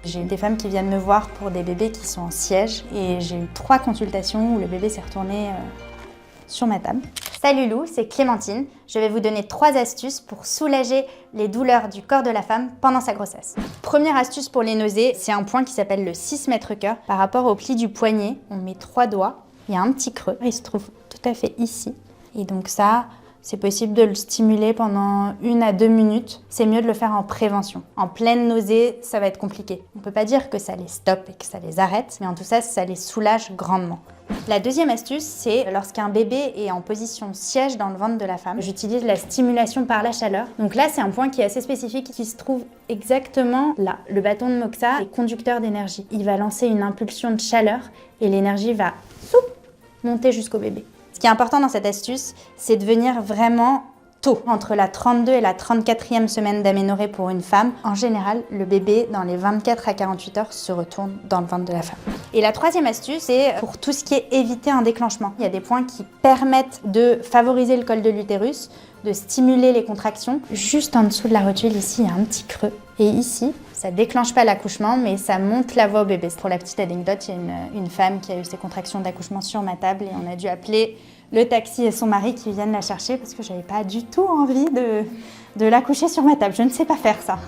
J'ai des femmes qui viennent me voir pour des bébés qui sont en siège et j'ai eu 3 consultations où le bébé s'est retourné sur ma table. Salut Lou, c'est Clémentine. Je vais vous donner 3 astuces pour soulager les douleurs du corps de la femme pendant sa grossesse. Première astuce pour les nausées, c'est un point qui s'appelle le 6 mètres cœur. Par rapport au pli du poignet, on met 3 doigts, il y a un petit creux, il se trouve tout à fait ici. Et donc ça, c'est possible de le stimuler pendant 1 à 2 minutes. C'est mieux de le faire en prévention. En pleine nausée, ça va être compliqué. On ne peut pas dire que ça les stoppe et que ça les arrête, mais en tout cas, ça les soulage grandement. La deuxième astuce, c'est lorsqu'un bébé est en position siège dans le ventre de la femme, j'utilise la stimulation par la chaleur. Donc là, c'est un point qui est assez spécifique, qui se trouve exactement là. Le bâton de Moxa est conducteur d'énergie. Il va lancer une impulsion de chaleur et l'énergie va monter jusqu'au bébé. Ce qui est important dans cette astuce, c'est de venir vraiment tôt, entre la 32 et la 34e semaine d'aménorrhée pour une femme. En général, le bébé, dans les 24 à 48 heures, se retourne dans le ventre de la femme. Et la troisième astuce, c'est pour tout ce qui est éviter un déclenchement. Il y a des points qui permettent de favoriser le col de l'utérus, de stimuler les contractions. Juste en dessous de la rotule, ici, il y a un petit creux. Et ici, ça déclenche pas l'accouchement, mais ça monte la voix au bébé. Pour la petite anecdote, il y a une femme qui a eu ses contractions d'accouchement sur ma table et on a dû appeler le taxi et son mari qui viennent la chercher parce que j'avais pas du tout envie de l'accoucher sur ma table. Je ne sais pas faire ça.